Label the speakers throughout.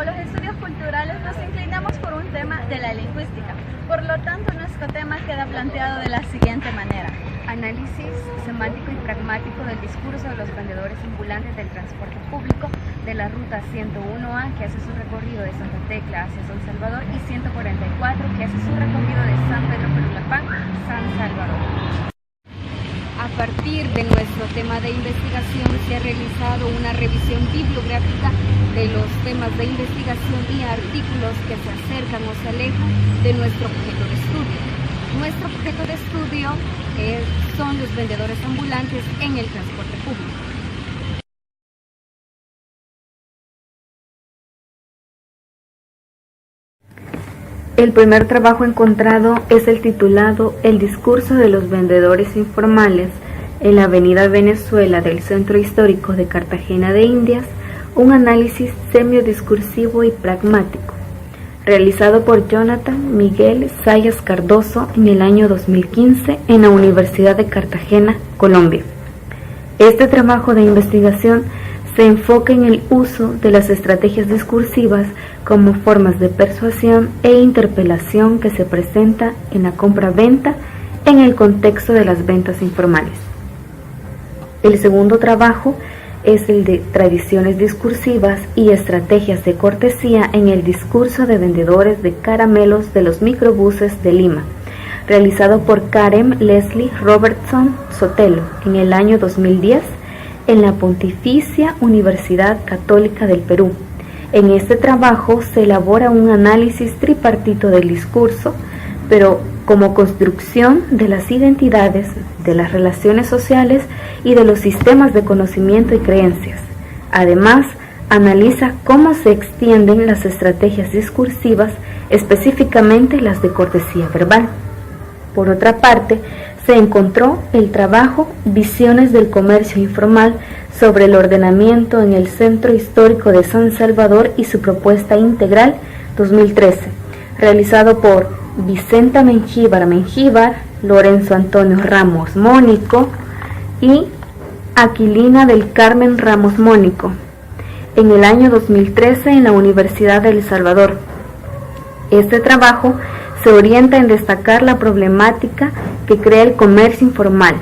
Speaker 1: como los estudios culturales, nos inclinamos por un tema de la lingüística. Por lo tanto, nuestro tema queda planteado de la siguiente manera.
Speaker 2: Análisis semántico y pragmático del discurso de los vendedores ambulantes del transporte público de la ruta 101A, que hace su recorrido de Santa Tecla hacia San Salvador, y 144, que hace su recorrido de San Pedro Perulapán, San Salvador. A partir de nuestro tema de investigación se ha realizado una revisión bibliográfica de los temas de investigación y artículos que se acercan o se alejan de nuestro objeto de estudio. Nuestro objeto de estudio son los vendedores ambulantes en el transporte público.
Speaker 3: El primer trabajo encontrado es el titulado El discurso de los vendedores informales en la Avenida Venezuela del Centro Histórico de Cartagena de Indias, un análisis semiodiscursivo y pragmático, realizado por Jonathan Miguel Zayas Cardoso en el año 2015 en la Universidad de Cartagena, Colombia. Este trabajo de investigación se enfoca en el uso de las estrategias discursivas como formas de persuasión e interpelación que se presenta en la compra-venta en el contexto de las ventas informales. El segundo trabajo es el de tradiciones discursivas y estrategias de cortesía en el discurso de vendedores de caramelos de los microbuses de Lima, realizado por Karen Leslie Robertson Sotelo en el año 2010 en la Pontificia Universidad Católica del Perú. En este trabajo se elabora un análisis tripartito del discurso, pero como construcción de las identidades, de las relaciones sociales y de los sistemas de conocimiento y creencias. Además, analiza cómo se extienden las estrategias discursivas, específicamente las de cortesía verbal. Por otra parte, se encontró el trabajo Visiones del comercio informal sobre el ordenamiento en el Centro Histórico de San Salvador y su propuesta integral 2013, realizado por Vicenta Mengíbar, Lorenzo Antonio Ramos Mónico y Aquilina del Carmen Ramos Mónico, en el año 2013 en la Universidad de El Salvador. Este trabajo se orienta en destacar la problemática que crea el comercio informal.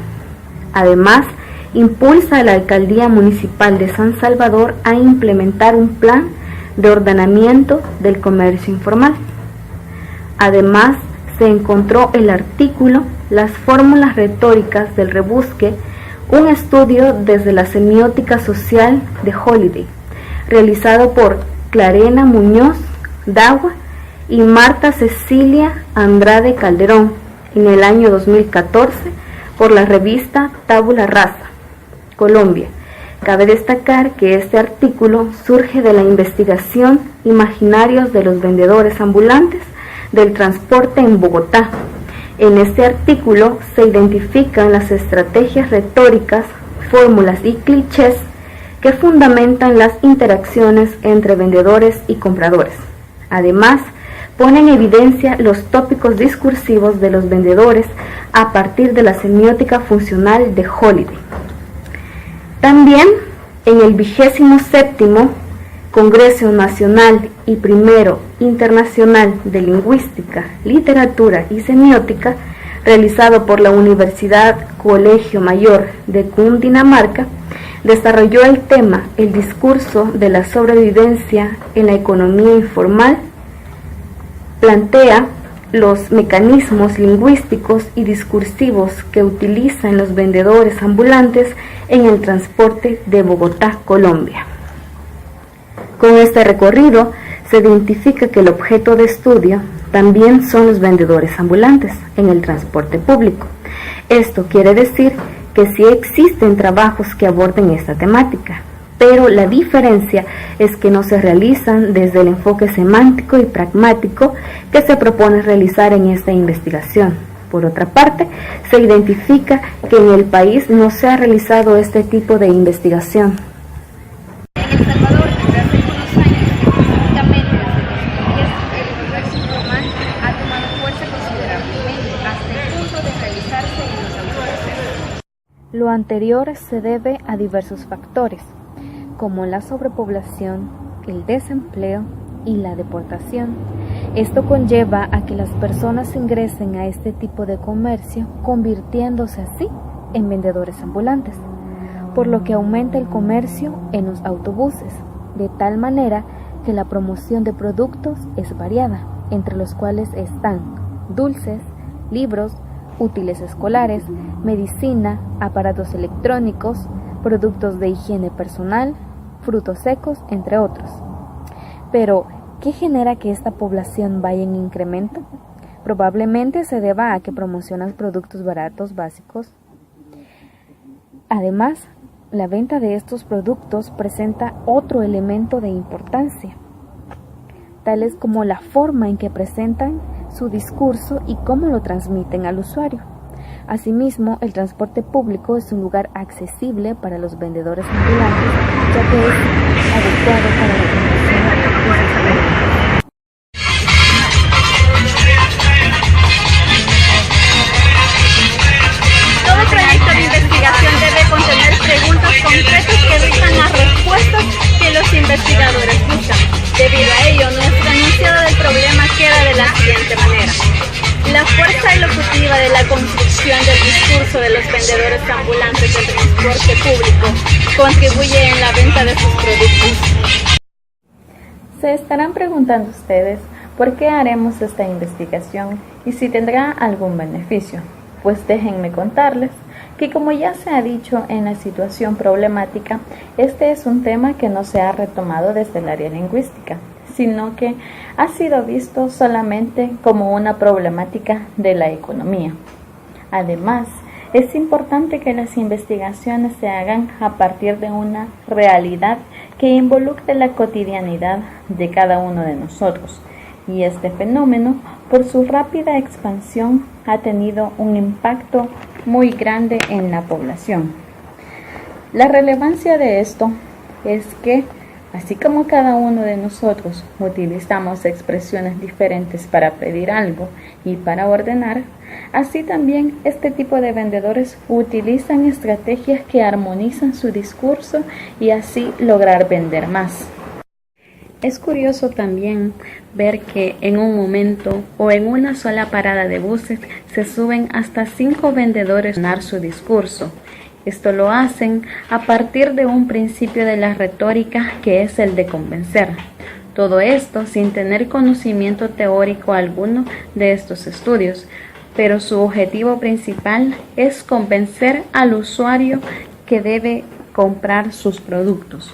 Speaker 3: Además, impulsa a la Alcaldía Municipal de San Salvador a implementar un plan de ordenamiento del comercio informal. Además, se encontró el artículo Las fórmulas retóricas del rebusque, un estudio desde la semiótica social de Holiday, realizado por Clarena Muñoz Dagua y Marta Cecilia Andrade Calderón en el año 2014 por la revista Tabula Rasa, Colombia. Cabe destacar que este artículo surge de la investigación Imaginarios de los vendedores ambulantes del transporte en Bogotá. En este artículo se identifican las estrategias retóricas, fórmulas y clichés que fundamentan las interacciones entre vendedores y compradores. Además, pone en evidencia los tópicos discursivos de los vendedores a partir de la semiótica funcional de Holiday. También en el 27º Congreso Nacional y primero Internacional de Lingüística, Literatura y Semiótica, realizado por la Universidad Colegio Mayor de Cundinamarca, desarrolló el tema El discurso de la sobrevivencia en la economía informal. Plantea los mecanismos lingüísticos y discursivos que utilizan los vendedores ambulantes en el transporte de Bogotá, Colombia. Con este recorrido se identifica que el objeto de estudio también son los vendedores ambulantes en el transporte público. Esto quiere decir que sí existen trabajos que aborden esta temática, pero la diferencia es que no se realizan desde el enfoque semántico y pragmático que se propone realizar en esta investigación. Por otra parte, se identifica que en el país no se ha realizado este tipo de investigación.
Speaker 2: En El Salvador, desde hace unos años, específicamente desde 2010, el comercio informal ha tomado fuerza considerablemente hasta el punto de realizarse en los autobuses.
Speaker 3: Lo anterior se debe a diversos factores, como la sobrepoblación, el desempleo y la deportación. Esto conlleva a que las personas ingresen a este tipo de comercio, convirtiéndose así en vendedores ambulantes, por lo que aumenta el comercio en los autobuses, de tal manera que la promoción de productos es variada, entre los cuales están dulces, libros, útiles escolares, medicina, aparatos electrónicos, productos de higiene personal, frutos secos, entre otros. Pero, ¿qué genera que esta población vaya en incremento? Probablemente se deba a que promocionan productos baratos básicos. Además, la venta de estos productos presenta otro elemento de importancia, tales como la forma en que presentan su discurso y cómo lo transmiten al usuario. Asimismo, el transporte público es un lugar accesible para los vendedores ambulantes, ya que es adecuado para la promoción de sus productos.
Speaker 1: Todo proyecto de investigación debe contener preguntas concretas que rizan las respuestas que los investigadores buscan. Debido a ello, nuestro enunciado del problema queda de la siguiente manera. La fuerza elocutiva de la construcción del discurso de los vendedores ambulantes del transporte público contribuye en la venta de sus productos.
Speaker 4: Se estarán preguntando ustedes por qué haremos esta investigación y si tendrá algún beneficio. Pues déjenme contarles que, como ya se ha dicho en la situación problemática, este es un tema que no se ha retomado desde el área lingüística, sino que ha sido visto solamente como una problemática de la economía. Además, es importante que las investigaciones se hagan a partir de una realidad que involucre la cotidianidad de cada uno de nosotros, y este fenómeno, por su rápida expansión, ha tenido un impacto muy grande en la población. La relevancia de esto es que, así como cada uno de nosotros utilizamos expresiones diferentes para pedir algo y para ordenar, así también este tipo de vendedores utilizan estrategias que armonizan su discurso y así lograr vender más. Es curioso también ver que en un momento o en una sola parada de buses se suben hasta 5 vendedores a dar su discurso. Esto lo hacen a partir de un principio de la retórica que es el de convencer. Todo esto sin tener conocimiento teórico alguno de estos estudios, pero su objetivo principal es convencer al usuario que debe comprar sus productos.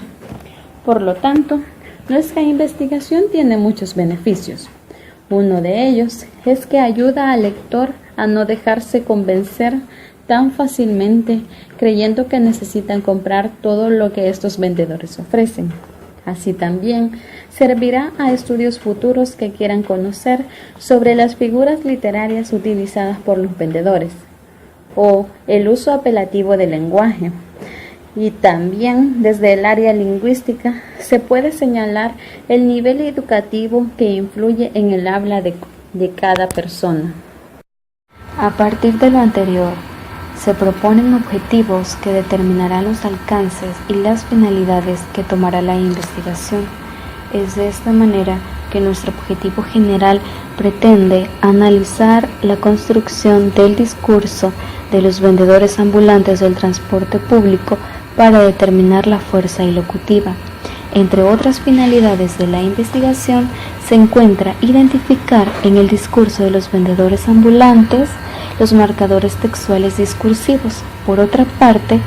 Speaker 4: Por lo tanto, nuestra investigación tiene muchos beneficios. Uno de ellos es que ayuda al lector a no dejarse convencer tan fácilmente creyendo que necesitan comprar todo lo que estos vendedores ofrecen. Así también servirá a estudios futuros que quieran conocer sobre las figuras literarias utilizadas por los vendedores o el uso apelativo del lenguaje. Y también desde el área lingüística se puede señalar el nivel educativo que influye en el habla de cada persona.
Speaker 3: A partir de lo anterior, se proponen objetivos que determinarán los alcances y las finalidades que tomará la investigación. Es de esta manera que nuestro objetivo general pretende analizar la construcción del discurso de los vendedores ambulantes del transporte público para determinar la fuerza elocutiva. Entre otras finalidades de la investigación se encuentra identificar en el discurso de los vendedores ambulantes los marcadores textuales discursivos. Por otra parte,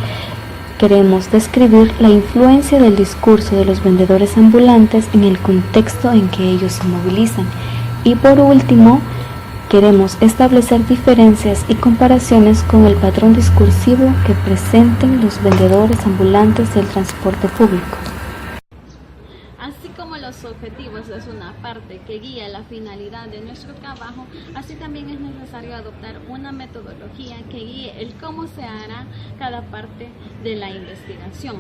Speaker 3: queremos describir la influencia del discurso de los vendedores ambulantes en el contexto en que ellos se movilizan. Y por último, queremos establecer diferencias y comparaciones con el patrón discursivo que presenten los vendedores ambulantes del transporte público.
Speaker 1: Así como los objetivos es una parte que guía la finalidad de nuestro trabajo, así también es necesario adoptar una metodología que guíe el cómo se hará cada parte de la investigación.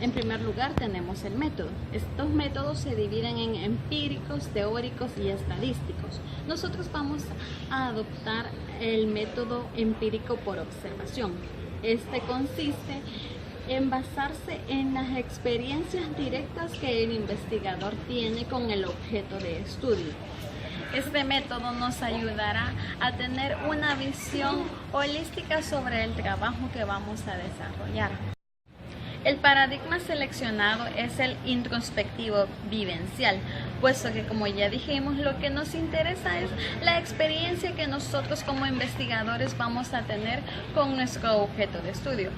Speaker 1: En primer lugar tenemos el método. Estos métodos se dividen en empíricos, teóricos y estadísticos. Nosotros vamos a adoptar el método empírico por observación. Este consiste en basarse en las experiencias directas que el investigador tiene con el objeto de estudio. Este método nos ayudará a tener una visión holística sobre el trabajo que vamos a desarrollar. El paradigma seleccionado es el introspectivo vivencial, puesto que, como ya dijimos, lo que nos interesa es la experiencia que nosotros como investigadores vamos a tener con nuestro objeto de estudio.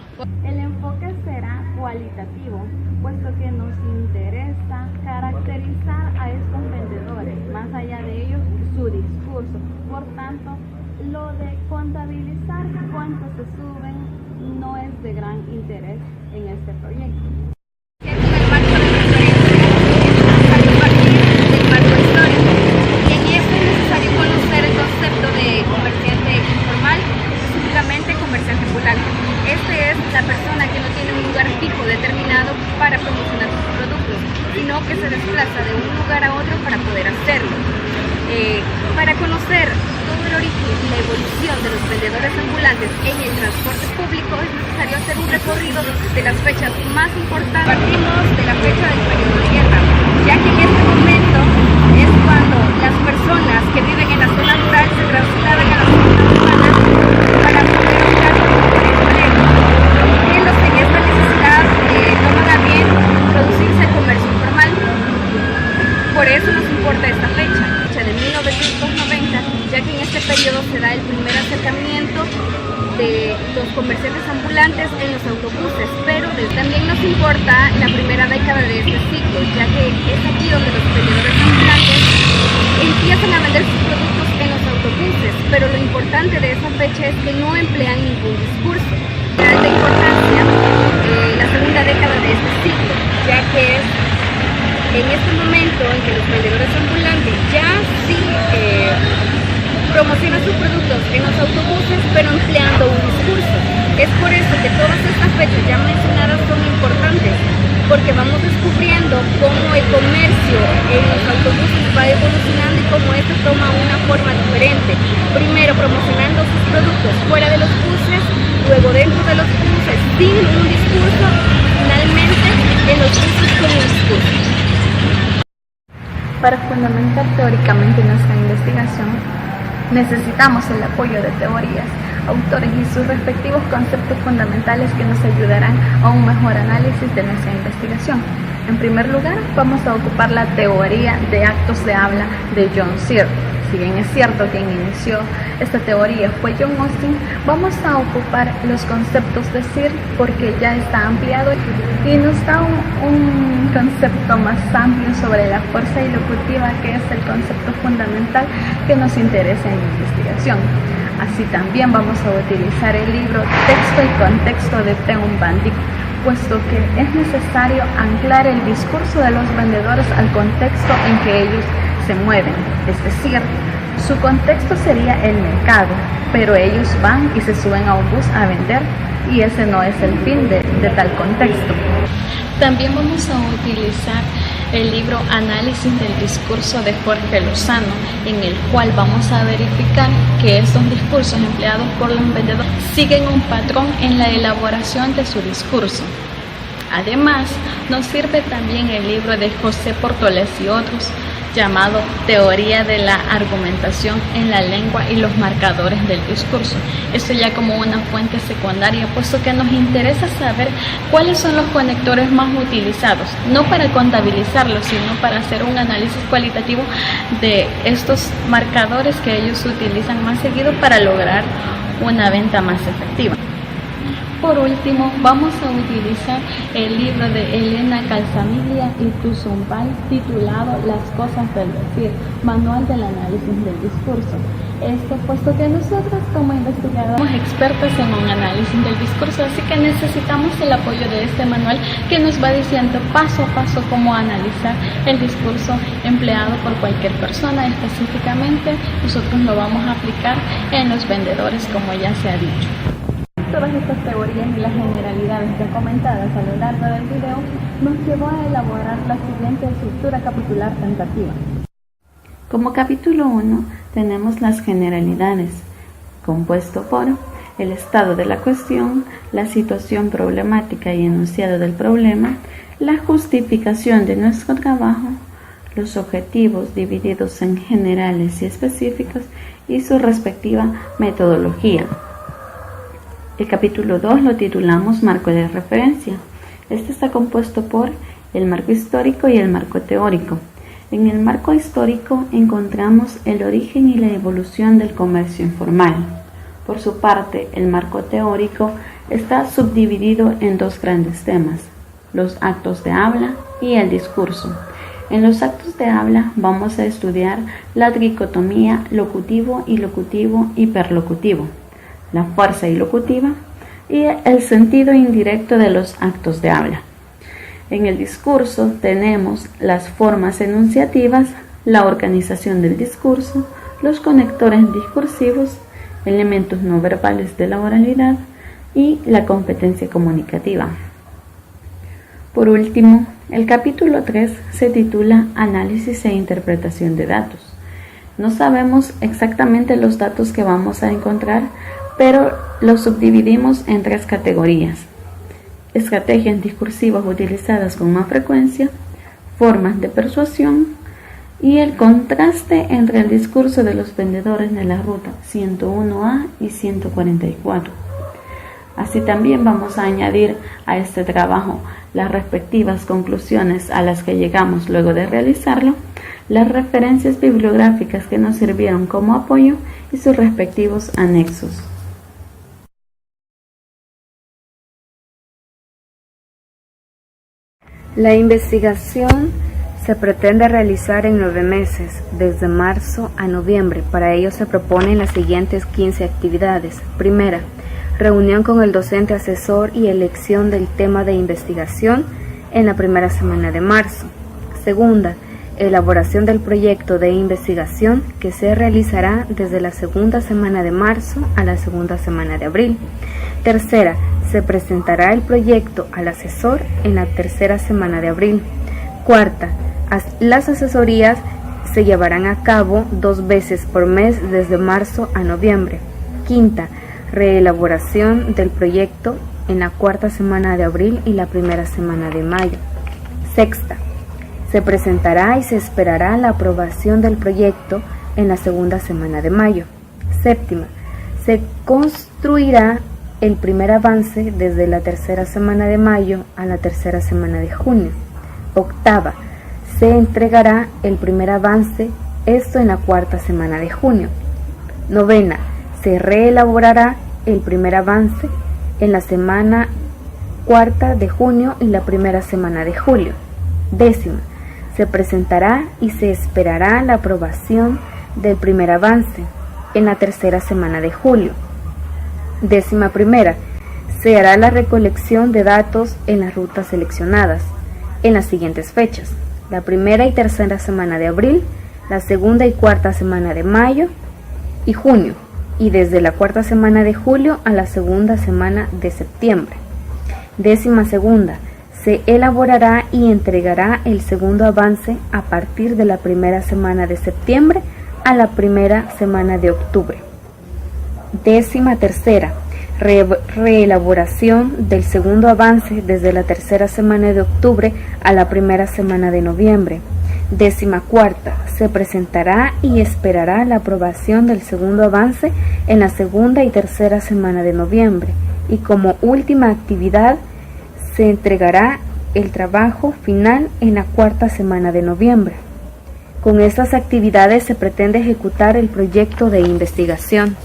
Speaker 2: El enfoque será cualitativo, puesto que nos interesa caracterizar a estos vendedores, más allá de ellos, su discurso. Por tanto, lo de contabilizar cuánto se suben no es de gran interés en este proyecto. En el marco de nuestra historia, a partir del marco histórico, y en esto es necesario conocer el concepto de comerciante informal, específicamente comerciante ambulante. Este es la persona que no tiene un lugar fijo determinado para promocionar sus productos, sino que se desplaza de un lugar a otro para poder hacerlo. Para conocer todo el origen y la evolución de los vendedores ambulantes en el transporte público es necesario hacer un recorrido de las fechas más importantes. Partimos de la fecha del periodo de guerra, ya que en este momento es cuando las personas que viven en la zona rural se trasladan a las zonas urbanas para poder optar por un empleo. Viéndose en esta necesidad, toman a bien producirse el comercio informal. Por eso nos importa esta fecha de 1990, ya que en este periodo se da el primer acercamiento de los comerciantes ambulantes en los autobuses, pero también nos importa la primera década de este siglo, ya que es aquí donde los vendedores ambulantes empiezan a vender sus productos en los autobuses, pero lo importante de esa fecha es que no emplean ningún discurso. De alta importancia la segunda década de este siglo, ya que es en este momento en que los vendedores ambulantes ya sí promocionan sus productos en los autobuses, pero empleando un discurso. Es por eso que todas estas fechas ya mencionadas son importantes, porque vamos descubriendo cómo el comercio en los autobuses va evolucionando y cómo esto toma una forma diferente. Primero promocionando sus productos fuera de los buses, luego dentro de los buses sin un discurso, finalmente en los buses con un discurso.
Speaker 4: Para fundamentar teóricamente nuestra investigación, necesitamos el apoyo de teorías, autores y sus respectivos conceptos fundamentales que nos ayudarán a un mejor análisis de nuestra investigación. En primer lugar, vamos a ocupar la teoría de actos de habla de John Searle. Si bien es cierto que quien inició esta teoría fue John Austin, vamos a ocupar los conceptos de Searle porque ya está ampliado y nos da un concepto más amplio sobre la fuerza ilocutiva, que es el concepto fundamental que nos interesa en la investigación. Así también vamos a utilizar el libro Texto y Contexto de Teun Van Dyck, puesto que es necesario anclar el discurso de los vendedores al contexto en que ellos se mueven, es decir, su contexto sería el mercado, pero ellos van y se suben a un bus a vender y ese no es el fin de tal contexto.
Speaker 1: También vamos a utilizar el libro Análisis del Discurso de Jorge Lozano, en el cual vamos a verificar que estos discursos empleados por los vendedores siguen un patrón en la elaboración de su discurso. Además, nos sirve también el libro de José Portoles y otros, llamado Teoría de la Argumentación en la Lengua y los Marcadores del Discurso. Esto ya como una fuente secundaria, puesto que nos interesa saber cuáles son los conectores más utilizados, no para contabilizarlos, sino para hacer un análisis cualitativo de estos marcadores que ellos utilizan más seguido para lograr una venta más efectiva. Por último, vamos a utilizar el libro de Elena Calzamiglia y Tuzumbay titulado Las cosas del decir, Manual del análisis del discurso. Esto puesto que nosotros como investigadores somos expertos en un análisis del discurso, así que necesitamos el apoyo de este manual que nos va diciendo paso a paso cómo analizar el discurso empleado por cualquier persona. Específicamente, nosotros lo vamos a aplicar en los vendedores, como ya se ha dicho. Todas estas teorías y las generalidades ya comentadas a lo largo del video nos llevó a elaborar la siguiente estructura capitular tentativa. Como capítulo 1 tenemos las generalidades, compuesto por
Speaker 4: el estado de la cuestión, la situación problemática y enunciado del problema, la justificación de nuestro trabajo, los objetivos divididos en generales y específicos y su respectiva metodología. El capítulo 2 lo titulamos Marco de referencia. Este está compuesto por el marco histórico y el marco teórico. En el marco histórico encontramos el origen y la evolución del comercio informal. Por su parte, el marco teórico está subdividido en dos grandes temas: los actos de habla y el discurso. En los actos de habla vamos a estudiar la dicotomía locutivo, ilocutivo, hiperlocutivo, la fuerza ilocutiva y el sentido indirecto de los actos de habla. En el discurso tenemos las formas enunciativas, la organización del discurso, los conectores discursivos, elementos no verbales de la oralidad y la competencia comunicativa. Por último, el capítulo 3 se titula Análisis e interpretación de datos. No sabemos exactamente los datos que vamos a encontrar, pero los subdividimos en 3 categorías: estrategias discursivas utilizadas con más frecuencia, formas de persuasión y el contraste entre el discurso de los vendedores de la ruta 101A y 144. Así también vamos a añadir a este trabajo las respectivas conclusiones a las que llegamos luego de realizarlo, las referencias bibliográficas que nos sirvieron como apoyo y sus respectivos anexos.
Speaker 3: La investigación se pretende realizar en 9 meses, desde marzo a noviembre. Para ello se proponen las siguientes 15 actividades. Primera, reunión con el docente asesor y elección del tema de investigación en la primera semana de marzo. Segunda, elaboración del proyecto de investigación que se realizará desde la segunda semana de marzo a la segunda semana de abril. Tercera, se presentará el proyecto al asesor en la tercera semana de abril. Cuarta, las asesorías se llevarán a cabo 2 veces por mes desde marzo a noviembre. Quinta, reelaboración del proyecto en la cuarta semana de abril y la primera semana de mayo. Sexta, se presentará y se esperará la aprobación del proyecto en la segunda semana de mayo. Séptima, se construirá el primer avance desde la tercera semana de mayo a la tercera semana de junio. Octava, se entregará el primer avance, esto en la cuarta semana de junio. Novena, se reelaborará el primer avance en la semana cuarta de junio y la primera semana de julio. Décima, se presentará y se esperará la aprobación del primer avance en la tercera semana de julio. 11ª, se hará la recolección de datos en las rutas seleccionadas en las siguientes fechas: la primera y tercera semana de abril, la segunda y cuarta semana de mayo y junio, y desde la cuarta semana de julio a la segunda semana de septiembre. 12ª, se elaborará y entregará el segundo avance a partir de la primera semana de septiembre a la primera semana de octubre. 13ª, reelaboración del segundo avance desde la tercera semana de octubre a la primera semana de noviembre. 14ª, se presentará y esperará la aprobación del segundo avance en la segunda y tercera semana de noviembre. Y como última actividad, se entregará el trabajo final en la cuarta semana de noviembre. Con estas actividades se pretende ejecutar el proyecto de investigación.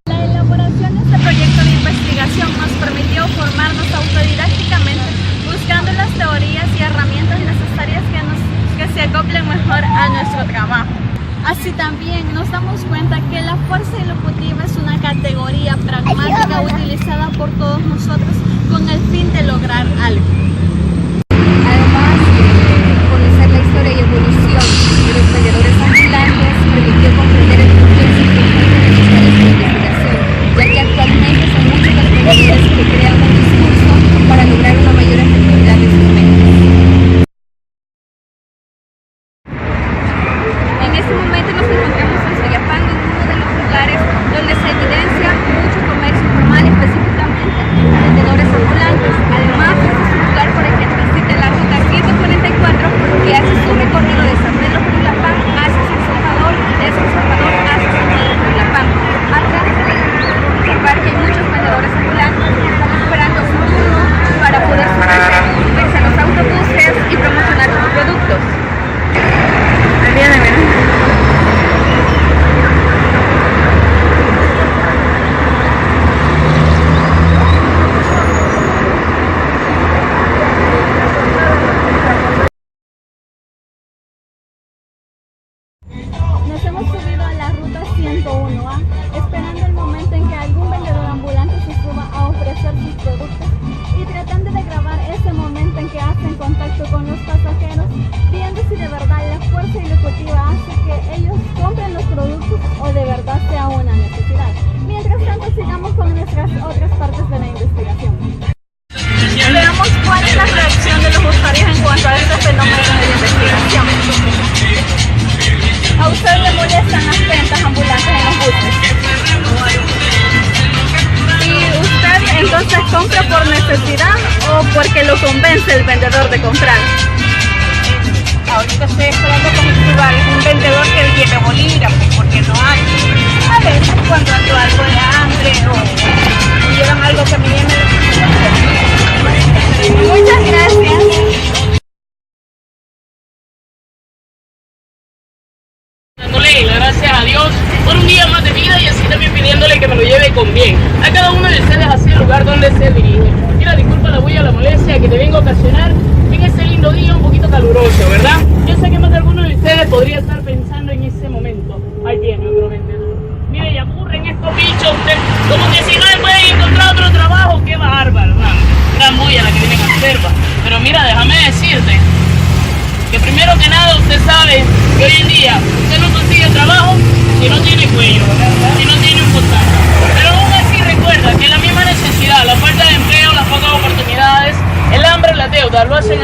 Speaker 1: La elaboración de este proyecto de investigación nos permitió formarnos autodidácticamente, buscando las teorías y herramientas necesarias que se acoplen mejor a nuestro trabajo. Así también nos damos cuenta que la fuerza ilocutiva es una categoría pragmática utilizada por todos nosotros con el fin de lograr algo.
Speaker 2: Además, conocer la historia y evolución de los vendedores ambulantes permitió comprender el contexto de las tareas de investigación, ya que actualmente son muchos los vendedores que crean un discurso para lograr una mayor efectividad de sus ventas. En este momento nos encontramos en Soyapango, en uno de los lugares donde se evidencia mucho comercio
Speaker 1: Nos hemos subido a la ruta 101A, esperando el momento en que algún vendedor ambulante se suba a ofrecer sus productos y tratando de grabar ese momento en que hacen contacto con los pasajeros, viendo si de verdad la fuerza ejecutiva hace que ellos compren los productos o de verdad sea una necesidad. Mientras tanto, sigamos con nuestras otras partes de la investigación. Veamos cuál es la reacción de los usuarios en cuanto a este fenómeno de investigación. ¿A usted le molestan las ventas ambulantes en los buses? ¿Y usted entonces compra por necesidad o porque lo convence el vendedor de comprar?
Speaker 5: Ahorita estoy esperando con mis lugares un vendedor que lleve bolígrafos porque no hay. A veces cuando ando algo de hambre o llevan algo que me llene de
Speaker 1: Muchas gracias.
Speaker 6: Dándole las gracias a Dios por un día más de vida y así también pidiéndole que me lo lleve con bien a cada uno de ustedes hacia el lugar donde se dirige. Mira, disculpa la bulla, la molestia que te vengo a ocasionar en este lindo día un poquito caluroso, ¿verdad? Yo sé que más de alguno de ustedes podría estar pensando en ese momento. Ahí tiene otro vendedor. Mire, y aburren estos bichos, usted, como que si no le pueden encontrar otro trabajo, qué bárbaro, hermano. Gran bulla la que tienen a observa. Pero mira, déjame decirte que primero que nada usted sabe que hoy en día usted no consigue trabajo si no tiene cuello, si no tiene un contacto. Pero aún así recuerda que la misma necesidad, la falta de empleo, las pocas oportunidades, el hambre, la deuda, lo hacen